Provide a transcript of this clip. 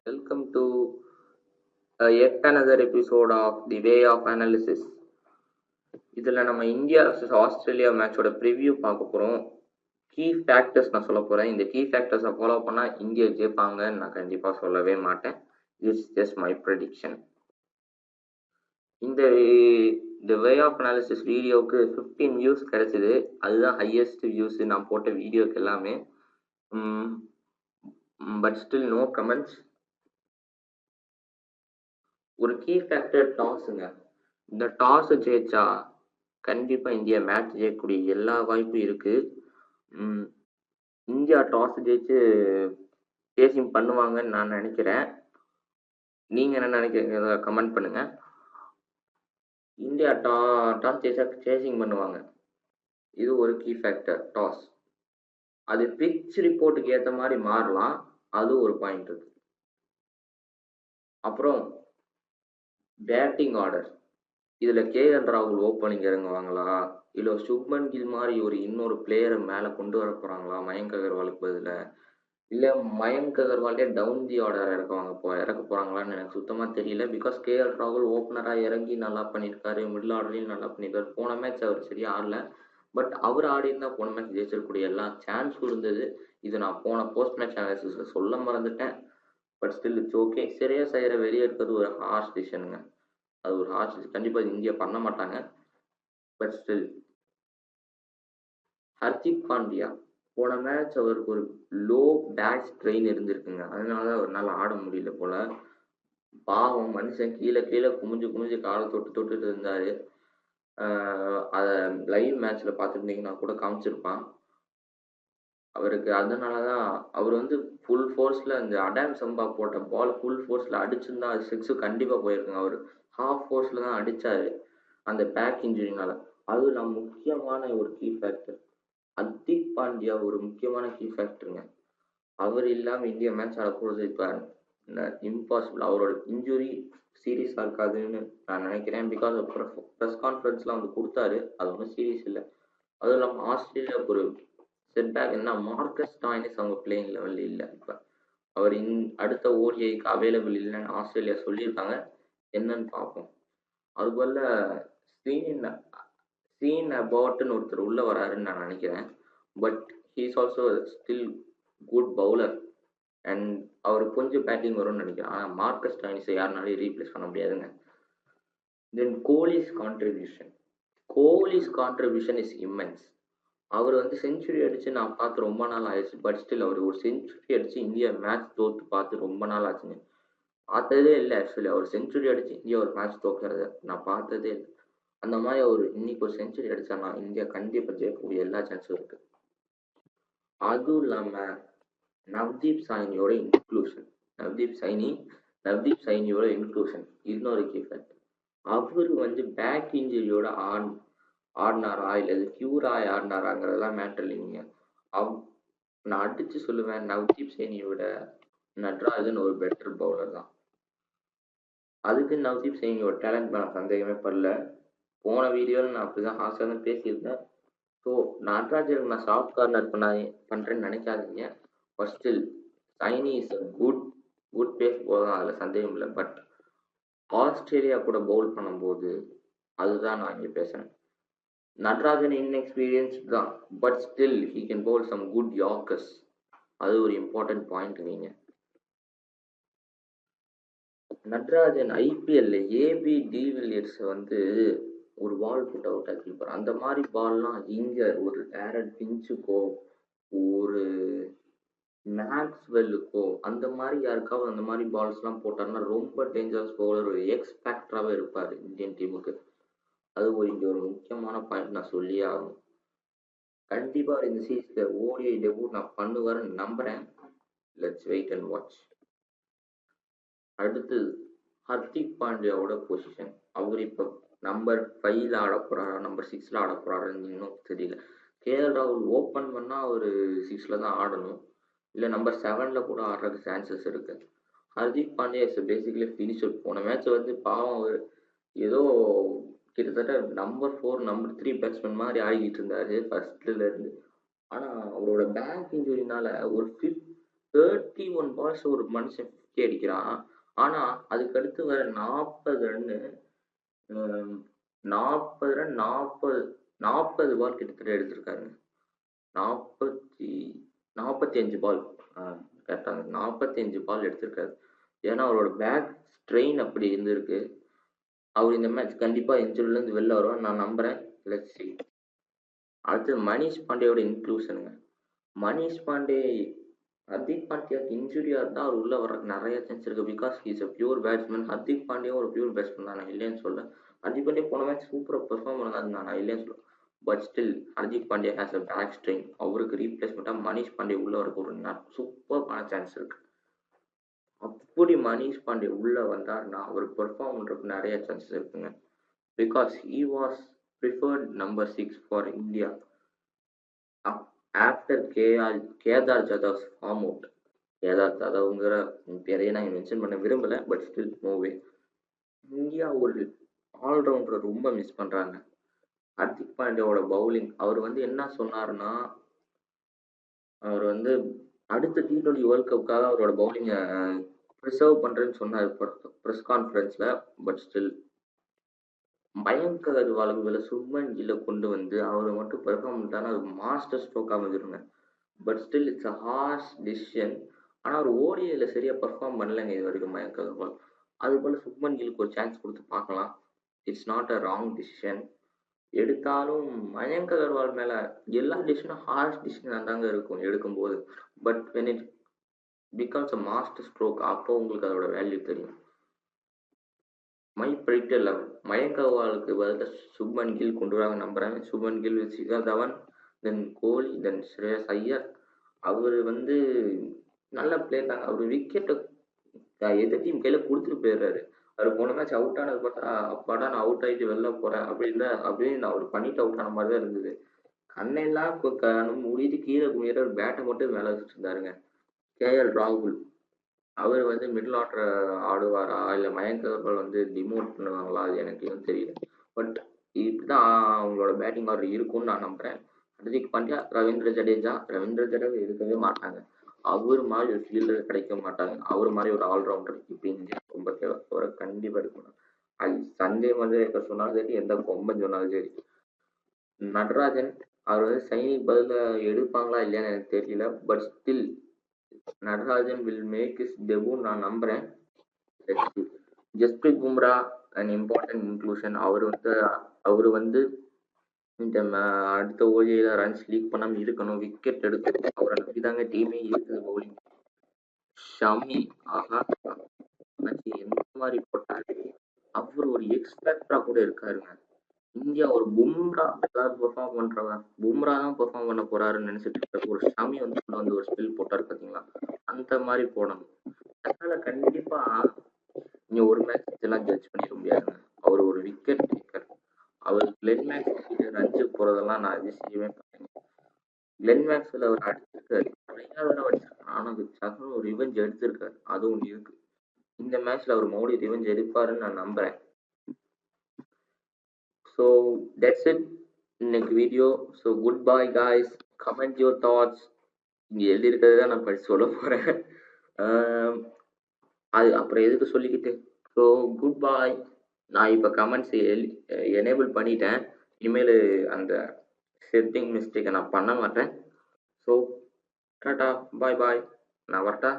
Welcome to yet another episode of The Way of Analysis. இதில் நம்ம India vs Australia மேட்சோட preview பார்க்க போகிறோம். கீ ஃபேக்டர்ஸ் நான் சொல்ல போகிறேன். இந்த கீ ஃபேக்டர்ஸை ஃபாலோ பண்ணால் இந்தியா ஜெயிப்பாங்கன்னு நான் கண்டிப்பாக சொல்லவே மாட்டேன். It's just my prediction. இந்த த வே ஆஃப் அனாலிசிஸ் வீடியோவுக்கு 15 வியூஸ் கிடைச்சிது. அதுதான் ஹையஸ்ட் வியூஸ் நான் போட்ட வீடியோக்கு எல்லாமே. But still no comments. ஒரு கீ ஃபேக்டர் டாஸுங்க. இந்த டாஸ் ஜெயிச்சா கண்டிப்பாக இந்தியா மேட்ச் ஜெயிக்கக்கூடிய எல்லா வாய்ப்பும் இருக்குது. இந்தியா டாஸ் ஜெயிச்சு சேசிங் பண்ணுவாங்கன்னு நான் நினைக்கிறேன். நீங்கள் என்ன நினைக்கிறீங்க கமெண்ட் பண்ணுங்கள். இந்தியா டாஸ் ஜெயிச்சா சேசிங் பண்ணுவாங்க. இது ஒரு கீ ஃபேக்டர் டாஸ். அது பிச் ரிப்போர்ட்டுக்கு ஏற்ற மாதிரி மாறலாம். அது ஒரு பாயிண்ட் இருக்கு. அப்புறம் பேட்டிங் ஆர்டர். இதில் கேஎல் ராகுல் ஓப்பனிங் இறங்குவாங்களா, இல்லை சுப்மன் கில் மாதிரி இன்னொரு பிளேயரை மேலே கொண்டு வர போகிறாங்களா மயங்க் அகர்வாலுக்கு பதிலாக, இல்லை மயங்க் அகர்வாலே டவுன் தி ஆர்டர் இறக்க போகிறாங்களான்னு எனக்கு சுத்தமாக தெரியல. பிகாஸ் கேஎல் ராகுல் ஓப்பனராக இறங்கி நல்லா பண்ணியிருக்காரு, மிடில் ஆர்டர்லையும் நல்லா பண்ணியிருக்காரு. போன மேட்ச் அவர் சரியாக ஆடல, பட் அவர் ஆடிருந்தால் போன மேட்ச் ஜெயிச்சிருக்கக்கூடிய எல்லா சான்ஸும் இருந்தது. இது நான் போன போஸ்ட் மேட்ச் அனாலிசிஸில் சொல்ல மறந்துட்டேன். But still it's okay. சரியா செய்கிற வெளியே இருக்கிறது ஒரு ஹார்ஷ் டிசிஷனுங்க. அது ஒரு ஹார்ஷ் கண்டிப்பாக இந்தியா பண்ண மாட்டாங்க. பட் ஸ்டில் ஹர்திக் பாண்டியா போன மேட்ச் அவருக்கு ஒரு லோ பேக் ஸ்ட்ரெயின் இருந்திருக்குங்க. அதனால அவரால் ஆட முடியல போல. பாவம் மனுஷன் கீழே குமிஞ்சு காலை தொட்டுட்டு இருந்தாரு. அதை லைவ் மேட்ச்ல பார்த்துருந்தீங்கன்னா கூட காமிச்சிருப்பான் அவருக்கு. அதனாலதான் அவர் ஃபுல் ஃபோர்ஸ்ல அந்த அடாம் சம்பா போட்ட பால் ஃபுல் ஃபோர்ஸ்ல அடிச்சிருந்தா அது 6 கண்டிப்பா போயிருக்குங்க. அவர் ஹாஃப் ஃபோர்ஸ்ல தான் அடிச்சாரு அந்த பேக் இன்ஜுரினால. அது நான் முக்கியமான ஒரு கீ ஃபேக்டர். ஹர்திக் பாண்டியா ஒரு முக்கியமான கீ ஃபேக்டருங்க. அவர் இல்லாம இந்தியா மேட்ச் ஆட போறது இப்ப இம்பாசிபிள். அவரோட இன்ஜுரி சீரியஸா இருக்காதுன்னு நான் நினைக்கிறேன். பிகாஸ் ப்ரெஸ் கான்ஃபரன்ஸ்ல கொடுத்தாரு, அது ஒன்றும் சீரியஸ் இல்லை. அதுவும் இல்லாமல் ஆஸ்திரேலியாவுக்கு ஒரு செட்பேக் என்ன, மார்க்கஸ் ஸ்டாய்னிஸ் அவங்க பிளேயிங் லெவலில் இல்லை. இப்போ அவர் அடுத்த ஓடிஐக்கு அவைலபிள் இல்லைன்னு ஆஸ்திரேலியா சொல்லியிருக்காங்க. என்னன்னு பார்ப்போம். அதுபோல சீன் அபவுட்னு ஒருத்தர் உள்ள வராருன்னு நான் நினைக்கிறேன். But he is also still good bowler and அவர் கொஞ்சம் பேட்டிங் வரும்னு நினைக்கிறேன். ஆனால் மார்க்கஸ் ஸ்டாய்னிஸை யாருனாலையும் ரீப்ளேஸ் பண்ண முடியாதுங்க. Then Kohli's contribution is immense. அவர் செஞ்சுரி அடிச்சு நான் பார்த்து ரொம்ப நாள் ஆயிடுச்சு. பட் ஸ்டில் அவர் ஒரு செஞ்சுரி அடிச்சு இந்தியா மேட்ச் தோத்து பார்த்து ரொம்ப நாள் ஆச்சுங்க. பார்த்ததே இல்லை ஆக்சுவலி. அவர் செஞ்சுரி அடிச்சு இந்தியா ஒரு மேட்ச் தோக்குறத நான் பார்த்ததே இல்லை. அந்த மாதிரி அவர் இன்னைக்கு ஒரு செஞ்சுரி அடிச்சானா இந்தியா கண்டிப்பாக ஜெயிக்கக்கூடிய எல்லா சான்ஸும் இருக்கு. அதுவும் இல்லாம நவ்தீப் சைனியோட இன்க்ளூஷன் இன்னொரு கீ ஃபேக்டர். அவர் பேக் இன்ஜுரியோட ஆடினாரா இல்லை அது கியூர் ஆகி ஆடினாராங்கிறதெல்லாம் மேட்டர் இல்லைங்க. நான் அடிச்சு சொல்லுவேன், நவ்தீப் சைனியோட நட்ராஜன் ஒரு பெட்டர் பவுலர் தான். அதுக்கு நவ்தீப் சைனியோட டேலண்ட் நான் சந்தேகமே படல. போன வீடியோவில் நான் அப்படிதான் ஹாஸ்டாக தான் பேசியிருந்தேன். ஸோ நட்ராஜனுக்கு நான் சாஃப்ட் கார்னர் பண்ணுறேன்னு நினைக்காதீங்க. But still Saini is a good pace போதான், அதில் சந்தேகம் இல்லை. பட் ஆஸ்திரேலியா கூட பவுல் பண்ணும்போது அதுதான் நான் இங்கே பேசுகிறேன். நட்ராஜன் இன்எக்ஸ்பீரியன்ஸ்ட் தான், but still he can bowl some good yorkers. அது ஒரு இம்பார்ட்டன்ட் பாயிண்ட். நீங்க நட்ராஜன் ஐபிஎல்ல ஏபி டிவில்லியர்ஸ் ஒரு பால் புட் அவுட் ஆக்கிருப்பார். அந்த மாதிரி பால்லாம் இங்க ஒரு டேரட் பிஞ்சுக்கோ ஒரு மேக்ஸ்வெல்லுக்கோ அந்த மாதிரி யாருக்காவது அந்த மாதிரி பால்ஸ்லாம் போட்டாருன்னா ரொம்ப டேஞ்சரஸ் பவுலர், ஒரு எக்ஸ் ஃபேக்டராகவே இருப்பார் இந்தியன் டீமுக்கு. அது இங்கே ஒரு முக்கியமான பாயிண்ட் நான் சொல்லியே ஆகணும். கண்டிப்பா இந்த சீரீஸ்ல ஓடிஐ டெபியூட் நான் பண்ணுவாருன்னு நம்புறேன். Let's wait and watch. அடுத்து ஹர்திக் பாண்டியாவோட பொசிஷன். அவர் இப்போ நம்பர் 5ல ஆட போறாரா நம்பர் 6ல ஆட போறாருன்னு இன்னும் தெரியல. கேஎல் ராகுல் ஓப்பன் பண்ணா அவர் 6ல தான் ஆடணும், இல்லை நம்பர் 7ல கூட ஆடுறதுக்கு சான்சஸ் இருக்கு. Hardik Pandya is basically finisher. போன மேட்ச் பாவம் அவர் ஏதோ கிட்டத்தட்ட நம்பர் 4 நம்பர் 3 பேட்ஸ்மேன் மாதிரி ஆகிட்டு இருந்தாரு ஃபர்ஸ்ட்ல இருந்து. ஆனா அவரோட பேக் இன்ஜுரினால ஒரு 31 51 பால்ஸ் ஒரு மனுஷன் 50 அடிக்கிறான். ஆனா அதுக்கடுத்து வர 40 ரன்னு 40 ரன் 40 பால் கிட்டத்தட்ட எடுத்திருக்காருங்க. 45 பால் கரெக்டாங்க 45 பால் எடுத்திருக்காரு. ஏன்னா அவரோட பேக் ஸ்ட்ரெயின் அப்படி இருந்திருக்கு. அவர் இந்த மேட்ச் கண்டிப்பா இன்ஜுரிலேருந்து வெளில வருவார் நான் நம்புறேன். Let's see. அடுத்து மனிஷ் பாண்டேயோட இன்க்ளூஷனுங்க. மனிஷ் பாண்டே ஹர்திக் பாண்டியாக்கு இன்ஜுரியா இருந்தால் அவர் உள்ள வர நிறைய சான்ஸ் இருக்கு. Because is a pure batsman. Hardik Pandya ஒரு பியூர் பேட்ஸ்மேன் தான், நான் இல்லைன்னு சொல்ல. ஹர்திக் பாண்டியா போன மேட்ச் சூப்பராக பெர்ஃபார்ம் பண்ணாரு, நான் இல்லைன்னு சொல்ல. But still Hardik Pandya has a back strain. அவருக்கு ரீப்ளேஸ்மெண்ட்டாக மனிஷ் பாண்டே உள்ள வரக்கு ஒரு சூப்பரான சான்ஸ் இருக்கு. அப்படி மனிஷ் பாண்டே உள்ள வந்தார்னா அவர் பெர்ஃபார்ம் பண்றதுக்கு நிறைய சான்சஸ் இருக்குங்க. Because he was preferred number 6 for India after Kedar Jadhav's form out. Kedar ஜாதவ்ங்கிற பேரையே நான் மென்ஷன் பண்ண விரும்பல, பட் ஸ்டில் நோவே. இந்தியா ஒரு ஆல்ரவுண்டரை ரொம்ப மிஸ் பண்றாங்க. ஹர்திக் பாண்டியாவோட பவுலிங், அவர் வந்து என்ன சொன்னாருன்னா, அவர் வந்து அடுத்த T20 வேர்ல்ட் கப்புக்காக அவரோட பவுலிங்கை ப்ரிசர்வ் பண்றேன்னு சொன்னார் ப்ரெஸ் கான்ஃபரன்ஸ்ல. பட் ஸ்டில் மயங்க் அகர்வாலுக்கு பதிலா சுப்மன் கில்லை கொண்டு வந்து அவரை மட்டும் பெர்ஃபார்ம் பண்ணிட்டாருன்னா அது மாஸ்டர் ஸ்ட்ரோக் அமைஞ்சிருங்க. But still it's a harsh decision. ஆனால் அவர் ஓடிஐல சரியா பெர்ஃபார்ம் பண்ணலைங்க இது வரைக்கும் மயங்க் அகர்வால். அது போல சுப்மன் கில்லுக்கு ஒரு சான்ஸ் கொடுத்து பார்க்கலாம். It's not a wrong decision. எடுத்தாலும் மயங்க் அகர்வால் மேல எல்லா டிசிஷனும் ஹார்ஷ் டிசிஷன் தாங்க இருக்கும் எடுக்கும்போது. But when it becomes a master stroke அப்போ உங்களுக்கு அதோட வேல்யூ தெரியும். மை ப்ரெடிக்டர் 11 மயங்க் அகர்வாலுக்கு பதிலாக சுப்மன் கில் கொண்டு வராங்க நம்புறேன். சுப்மன் கில் வித் சிகர் தவன், தென் கோலி, தென் ஸ்ரேயஸ் ஐயர். அவர் வந்து நல்ல பிளேயர் தாங்க. அவர் விக்கெட்டை எதிர் டீம் கையில கொடுத்துட்டு போயிடுறாரு. அவர் போன மேட்ச் அவுட் ஆனது பார்த்தா அப்பாடா நான் அவுட் ஆகிட்டு வெளில போறேன் அப்படின்னு அவர் பண்ணிட்டு அவுட் ஆன மாதிரி தான் இருந்தது. கண்ணெல்லாம் மூடிட்டு கீழே குமிற பேட்டை மட்டும் மேலே வச்சுட்டு இருந்தாருங்க. KL ராகுல் அவர் வந்து மிடில் ஆர்டர் ஆடுவாரா இல்லை மயங்க் அகர்வால் வந்து டிமோட் பண்ணுவாங்களா அது எனக்கு எதுவும் தெரியல. பட் இப்படிதான் அவங்களோட பேட்டிங் ஆர்டர் இருக்கும்னு நான் நம்புறேன். ஹர்திக் பாண்டியா, ரவீந்திர ஜடேஜா இருக்கவே மாட்டாங்க. அவர் மாதிரி ஒரு ஃபீல்டர் கிடைக்க மாட்டாங்க. அவர் மாதிரி ஒரு ஆல்ரவுண்டர் இப்போ இந்தியா ரொம்ப தேவை. அவரை கண்டிப்பாக இருக்கணும். அது சஞ்சய் மந்தேக்கர் சொன்னாலும் சரி, எந்த கொம்பன் சொன்னாலும் சரி. நடராஜன் அவர் வந்து சைனிக்கு பதிலாக எடுப்பாங்களா இல்லையான்னு எனக்கு தெரியல. But still Natarajan will make is debut நான் நம்புறேன். Jasprit Bumrah and important inclusion. அவர் வந்து இந்த அடுத்த ஓடிஐல ரன்ஸ் லீக் பண்ணாம இருக்கணும், விக்கெட் எடுக்கணும். அவரை நம்பிதாங்க டீமே இருக்குது. பவுலிங் ஷமி ஆஹா எந்த மாதிரி போட்டாரு. அவர் ஒரு எக்ஸ்பெக்டரா கூட இருக்காருங்க. இந்தியா ஒரு பும்ரா ஏதாவது பெர்ஃபார்ம் பண்றவன் பும்ரா தான் பெர்ஃபார்ம் பண்ண போறாருன்னு நினைச்சிட்டு இருக்க ஒரு ஷமி வந்து ஒரு ஸ்பில் போட்டாரு பாத்தீங்களா, அந்த மாதிரி போடணும். அதனால கண்டிப்பா நீங்க ஒரு மேட்ச் எல்லாம் ஜட்ஜ் பண்ணிட முடியாதுங்க. அவர் ஒரு விக்கெட் டேக்கர். அவர் கிளென் மேக்ஸ் ரன்ஸ் போறதெல்லாம் நான் அதிசயமே பார்த்தேன். கிளென் மேக்ஸ்வெல் அவர் அடிச்சிருக்காரு, நிறைய தடவை அடிச்சிருக்காரு. ஆனா அதுக்காக ஒரு ரிவெஞ்ச் எடுத்திருக்காரு, அது ஒன்று இருக்கு. இந்த மேட்ச்ல அவர் மோடி ரிவெஞ்ச் எடுப்பாருன்னு நான் நம்புறேன். ஸோ தட்ஸ் இட் இன்னைக்கு video. So good bye guys. Comment your thoughts. இங்க எழுதி இருக்கிறது தான் நான் படிச்சு சொல்ல போறேன். அது அப்புறம் எதுக்கு சொல்லிக்கிட்டு. ஸோ குட் பாய். நான் இப்போ கமெண்ட்ஸ் எனேபிள் பண்ணிட்டேன். இனிமேல் அந்த செட்டிங் மிஸ்டேக்கை நான் பண்ண மாட்டேன். ஸோ டாட்டா பாய் பாய். நான் வரட்டா.